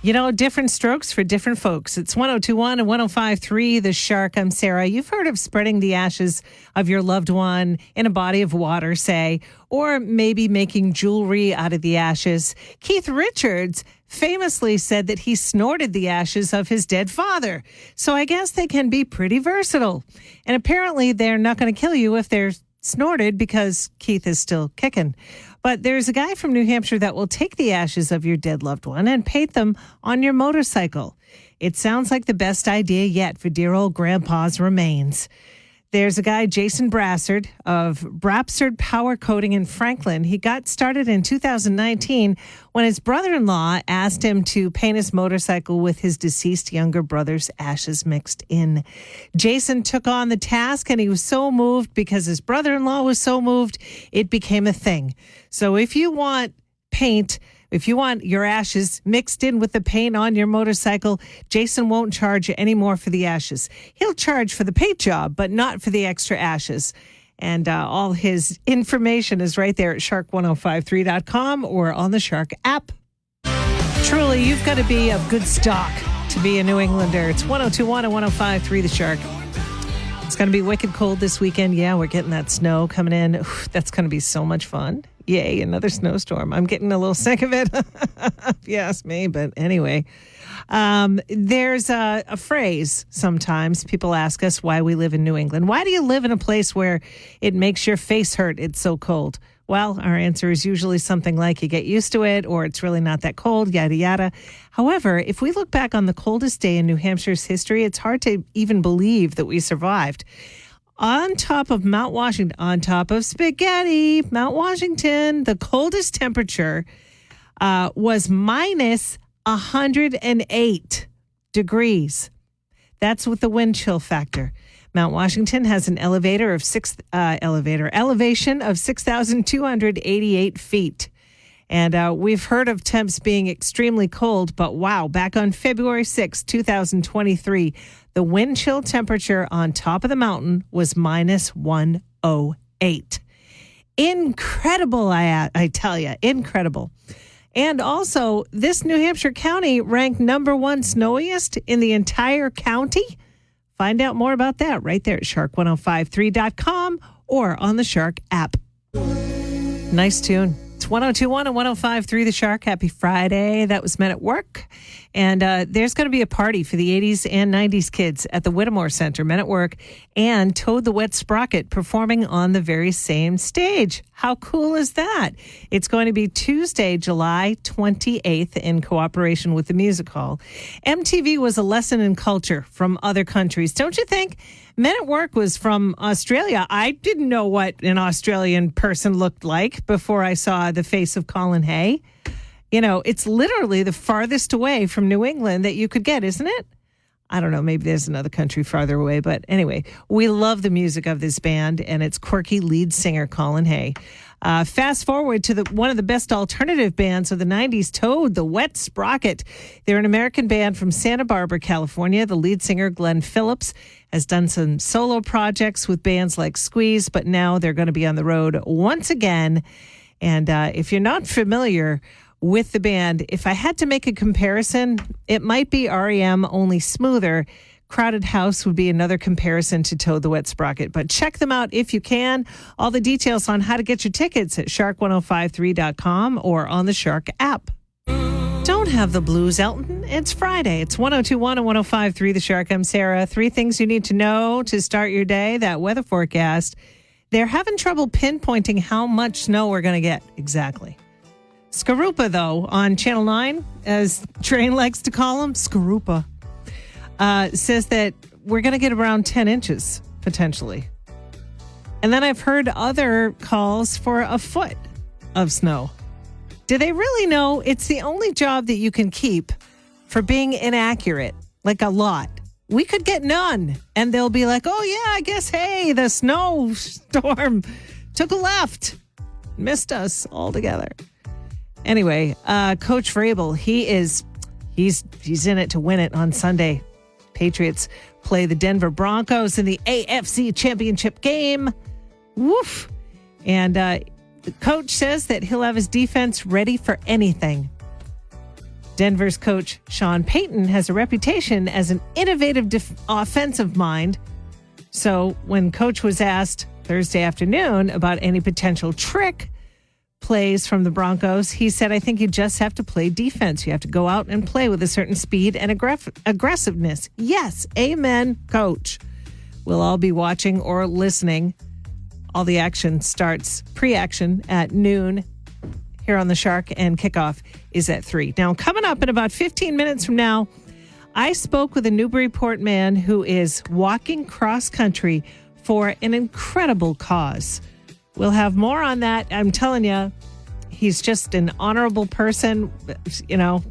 Different strokes for different folks. It's 102.1 and 105.3 The Shark. I'm Sarah. You've heard of spreading the ashes of your loved one in a body of water, say, or maybe making jewelry out of the ashes. Keith Richards famously said that he snorted the ashes of his dead father. So I guess they can be pretty versatile. And apparently they're not going to kill you if they're snorted because Keith is still kicking. But there's a guy from New Hampshire that will take the ashes of your dead loved one and paint them on your motorcycle. It sounds like the best idea yet for dear old Grandpa's remains. There's a guy, Jason Brassard, of Brapsard Power Coating in Franklin. He got started in 2019 when his brother-in-law asked him to paint his motorcycle with his deceased younger brother's ashes mixed in. Jason took on the task, and he was so moved because his brother-in-law was so moved, it became a thing. So if you want paint, if you want your ashes mixed in with the paint on your motorcycle, Jason won't charge you any more for the ashes. He'll charge for the paint job, but not for the extra ashes. And all his information is right there at shark1053.com or on the Shark app. Truly, you've got to be of good stock to be a New Englander. It's 102.1 and 105.3 The Shark. It's going to be wicked cold this weekend. Yeah, we're getting that snow coming in. Oof, that's going to be so much fun. Yay, another snowstorm. I'm getting a little sick of it, if you ask me. But anyway, there's a phrase sometimes people ask us why we live in New England. Why do you live in a place where it makes your face hurt? It's so cold. Well, our answer is usually something like you get used to it or it's really not that cold, yada, yada. However, if we look back on the coldest day in New Hampshire's history, it's hard to even believe that we survived. On top of Mount Washington, on top of spaghetti, Mount Washington, the coldest temperature was minus 108 degrees. That's with the wind chill factor. Mount Washington has an elevation of 6,288 feet. And we've heard of temps being extremely cold, but wow, back on February 6, 2023, the wind chill temperature on top of the mountain was minus 108. Incredible, I tell you, incredible. And also, this New Hampshire county ranked number one snowiest in the entire county. Find out more about that right there at shark1053.com or on the Shark app. Nice tune. It's 102.1 and 105.3 The Shark. Happy Friday. That was Men at Work. And there's going to be a party for the 80s and 90s kids at the Whittemore Center, Men at Work, and Toad the Wet Sprocket performing on the very same stage. How cool is that? It's going to be Tuesday, July 28th in cooperation with the Music Hall. MTV was a lesson in culture from other countries. Don't you think? Men at Work was from Australia. I didn't know what an Australian person looked like before I saw the face of Colin Hay. You know, it's literally the farthest away from New England that you could get, isn't it? I don't know, maybe there's another country farther away. But anyway, we love the music of this band and its quirky lead singer, Colin Hay. Fast forward to one of the best alternative bands of the 90s, Toad the Wet Sprocket. They're an American band from Santa Barbara, California. The lead singer, Glenn Phillips, has done some solo projects with bands like Squeeze, but now they're going to be on the road once again. And if you're not familiar with the band, if I had to make a comparison, it might be REM, only smoother. Crowded House would be another comparison to Toad the Wet Sprocket. But check them out if you can. All the details on how to get your tickets at shark1053.com or on the Shark app. Don't have the blues, Elton. It's Friday. It's 102.1 and 105.3 The Shark. I'm Sarah. 3 things you need to know to start your day. That weather forecast. They're having trouble pinpointing how much snow we're going to get exactly. Skarupa, though, on Channel 9, as Train likes to call him, Skarupa, says that we're going to get around 10 inches, potentially. And then I've heard other calls for a foot of snow. Do they really know it's the only job that you can keep for being inaccurate, like a lot? We could get none. And they'll be like, oh, yeah, I guess, hey, the snowstorm took a left. Missed us altogether. Anyway, Coach Vrabel, he's in it to win it on Sunday. Patriots play the Denver Broncos in the AFC Championship game. Woof. And the coach says that he'll have his defense ready for anything. Denver's coach Sean Payton has a reputation as an innovative offensive mind. So when Coach was asked Thursday afternoon about any potential trick plays from the Broncos, he said, I think you just have to play defense. You have to go out and play with a certain speed and aggressiveness. Yes, amen, Coach. We'll all be watching or listening. All the action starts pre-action at noon here on the Shark, and kickoff is at 3. Now, coming up in about 15 minutes from now, I spoke with a Newburyport man who is walking cross-country for an incredible cause. We'll have more on that. I'm telling you, he's just an honorable person. You know,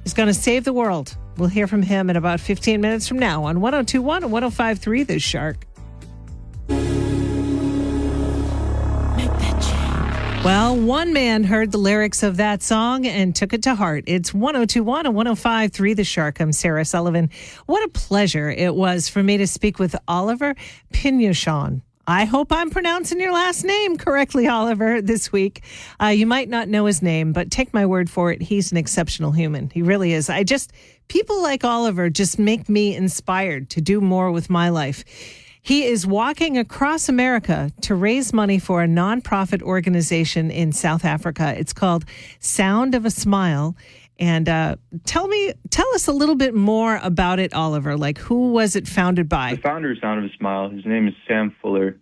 he's going to save the world. We'll hear from him in about 15 minutes from now on 102.1 and 105.3 The Shark. Well, one man heard the lyrics of that song and took it to heart. It's 102.1 and 105.3 The Shark. I'm Sarah Sullivan. What a pleasure it was for me to speak with Oliver Pinyochon. I hope I'm pronouncing your last name correctly, Oliver, this week. You might not know his name, but take my word for it. He's an exceptional human. He really is. People like Oliver just make me inspired to do more with my life. He is walking across America to raise money for a nonprofit organization in South Africa. It's called Sound of a Smile. And tell us a little bit more about it, Oliver. Like, who was it founded by? The founder of Sound of a Smile, his name is Sam Fuller.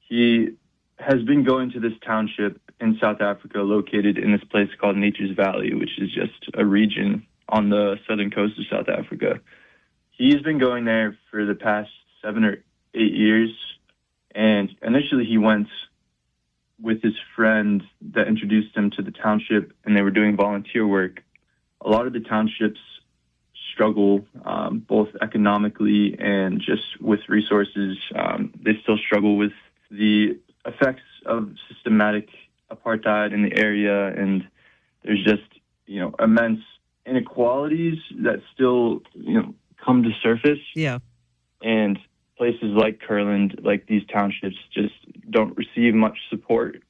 He has been going to this township in South Africa located in this place called Nature's Valley, which is just a region on the southern coast of South Africa. He's been going there for the past 7 or 8 years, and initially he went with his friend that introduced him to the township, and they were doing volunteer work. A lot of the townships struggle, both economically and just with resources. They still struggle with the effects of systematic apartheid in the area, and there's just, immense inequalities that still, come to surface. Yeah. And places like Kirtland, like these townships, just don't receive much support.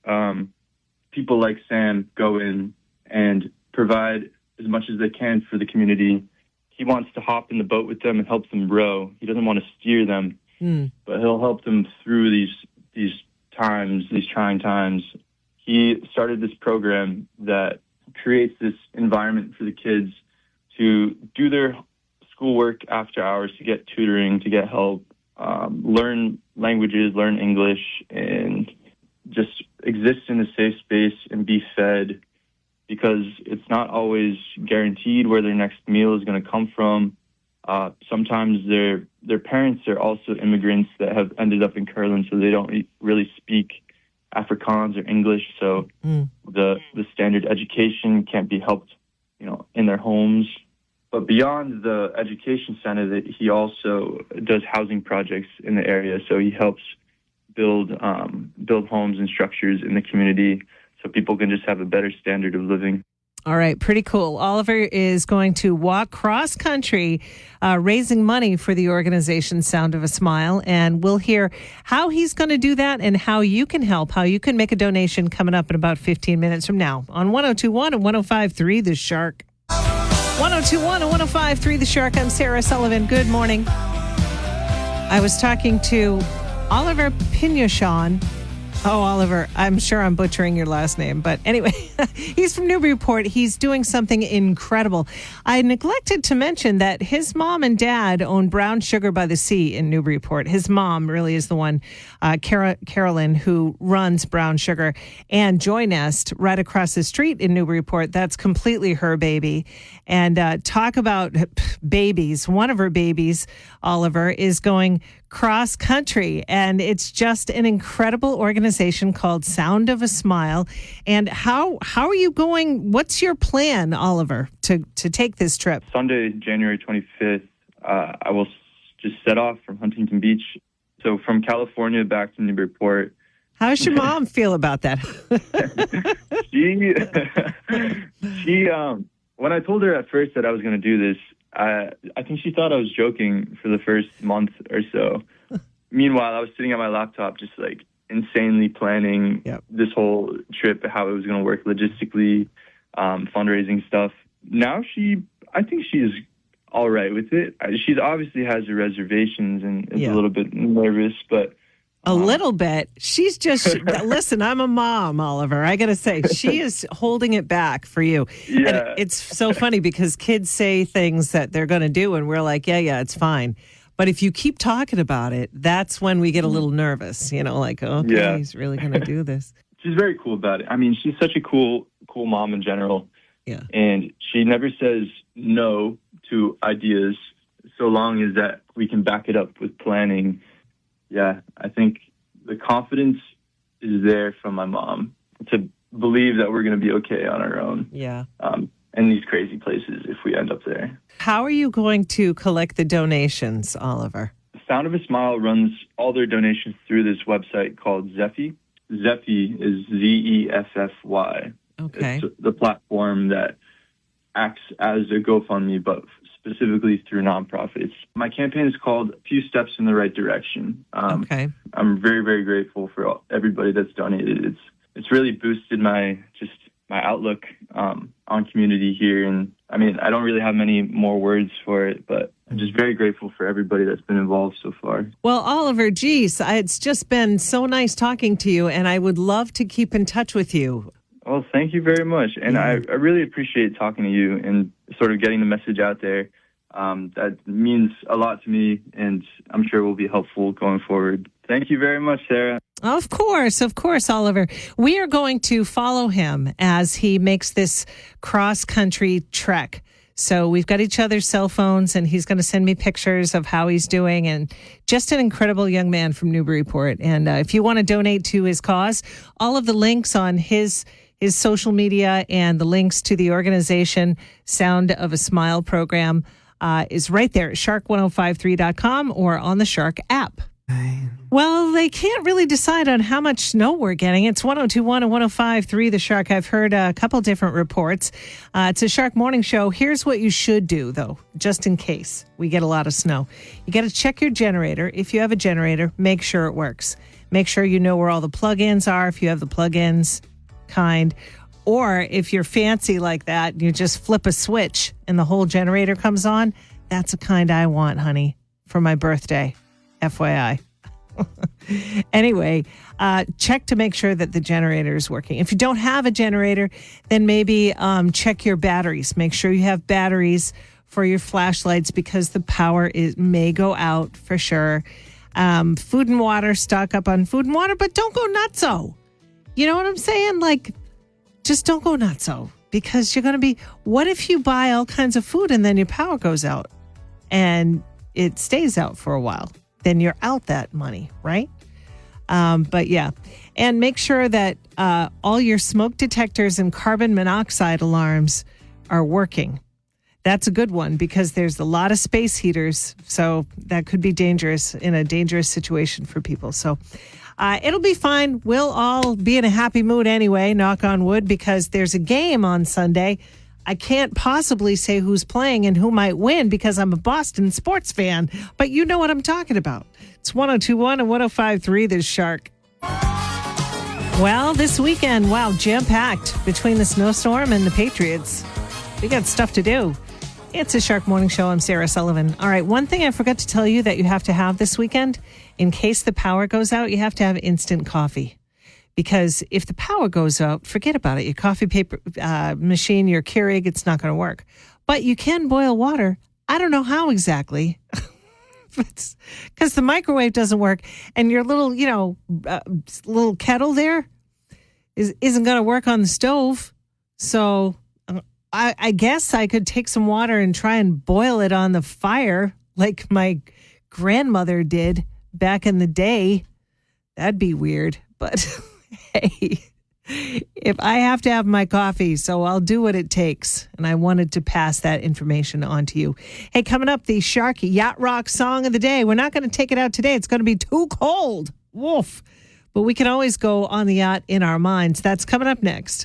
People like Sam go in and provide as much as they can for the community. He wants to hop in the boat with them and help them row. He doesn't want to steer them, but he'll help them through these trying times. He started this program that creates this environment for the kids to do their schoolwork after hours, to get tutoring, to get help, learn languages, learn English, and just exist in a safe space and be fed, because it's not always guaranteed where their next meal is going to come from. Sometimes their parents are also immigrants that have ended up in Kirtland, so they don't really speak Afrikaans or English, so the standard education can't be helped, in their homes. But beyond the education center, that he also does housing projects in the area. So he helps build homes and structures in the community so people can just have a better standard of living. All right, pretty cool. Oliver is going to walk cross country, raising money for the organization Sound of a Smile. And we'll hear how he's going to do that and how you can help, how you can make a donation coming up in about 15 minutes from now on 102.1 and 105.3 The Shark. 102.1 and 105.3 The Shark. I'm Sarah Sullivan. Good morning. I was talking to Oliver Pinyochon. Oh, Oliver, I'm sure I'm butchering your last name. But anyway, he's from Newburyport. He's doing something incredible. I neglected to mention that his mom and dad own Brown Sugar by the Sea in Newburyport. His mom really is the one, Carolyn, who runs Brown Sugar. And Joy Nest, right across the street in Newburyport, that's completely her baby. And talk about babies. One of her babies, Oliver, is going cross country, and it's just an incredible organization called Sound of a Smile. And how are you going? What's your plan, Oliver, to take this trip? Sunday, January 25th, I will just set off from Huntington Beach. So from California back to Newburyport. How's your mom feel about that? She when I told her at first that I was going to do this, I think she thought I was joking for the first month or so. Meanwhile, I was sitting at my laptop just like insanely planning this whole trip, how it was going to work logistically, fundraising stuff. now I think she's all right with it. She's obviously has her reservations and is a little bit nervous, but a little bit. She's just, listen, I'm a mom, Oliver. I got to say, she is holding it back for you. Yeah. And it's so funny because kids say things that they're going to do, and we're like, yeah, it's fine. But if you keep talking about it, that's when we get a little nervous, like, okay, he's really going to do this. She's very cool about it. I mean, she's such a cool mom in general. Yeah. And she never says no to ideas so long as that we can back it up with planning. Yeah, I think the confidence is there from my mom to believe that we're going to be okay on our own. Yeah. In these crazy places if we end up there. How are you going to collect the donations, Oliver? Sound of a Smile runs all their donations through this website called Zeffy. Zeffy is Zeffy. Okay. It's the platform that acts as a GoFundMe, but specifically through nonprofits. My campaign is called A Few Steps in the Right Direction. Okay. I'm very, very grateful for everybody that's donated. It's really boosted my outlook on community here. And I mean, I don't really have many more words for it, but I'm just very grateful for everybody that's been involved so far. Well, Oliver, geez, it's just been so nice talking to you, and I would love to keep in touch with you. Well, thank you very much. And I really appreciate talking to you and sort of getting the message out there. That means a lot to me, and I'm sure will be helpful going forward. Thank you very much, Sarah. Of course, Oliver. We are going to follow him as he makes this cross-country trek. So we've got each other's cell phones, and he's going to send me pictures of how he's doing. And just an incredible young man from Newburyport. And if you want to donate to his cause, all of the links on his social media and the links to the organization Sound of a Smile program is right there at shark1053.com or on the Shark app. Well, they can't really decide on how much snow we're getting. It's 102.1 and 105.3 The Shark. I've heard a couple different reports. It's a Shark Morning Show. Here's what you should do, though, just in case we get a lot of snow. You got to check your generator. If you have a generator, make sure it works. Make sure you know where all the plug-ins are, if you have the plug-ins kind. Or if you're fancy like that, you just flip a switch and the whole generator comes on. That's the kind I want, honey, for my birthday. FYI. Anyway, check to make sure that the generator is working. If you don't have a generator, then maybe check your batteries. Make sure you have batteries for your flashlights because the power may go out for sure. Food and water, stock up on food and water, but don't go nutso. You know what I'm saying? Like, just don't go nutso because you're going to be, what if you buy all kinds of food and then your power goes out and it stays out for a while? Then you're out that money, right? But yeah, and make sure that all your smoke detectors and carbon monoxide alarms are working. That's a good one because there's a lot of space heaters, so that could be dangerous in a dangerous situation for people. So it'll be fine. We'll all be in a happy mood anyway, knock on wood, because there's a game on Sunday. I can't possibly say who's playing and who might win because I'm a Boston sports fan, but you know what I'm talking about. It's 102.1 and 105.3 The Shark. Well, this weekend, wow, jam-packed between the snowstorm and the Patriots. We got stuff to do. It's a Shark Morning Show. I'm Sarah Sullivan. All right, one thing I forgot to tell you that you have to have this weekend, in case the power goes out, you have to have instant coffee. Because if the power goes out, forget about it. Your coffee paper machine, your Keurig, it's not going to work. But you can boil water. I don't know how exactly. Because the microwave doesn't work. And your little, little kettle there isn't going to work on the stove. So I guess I could take some water and try and boil it on the fire like my grandmother did back in the day. That'd be weird. But hey, if I have to have my coffee, so I'll do what it takes. And I wanted to pass that information on to you. Hey, coming up, the Shark Yacht Rock song of the day. We're not going to take it out today. It's going to be too cold. Woof. But we can always go on the yacht in our minds. That's coming up next.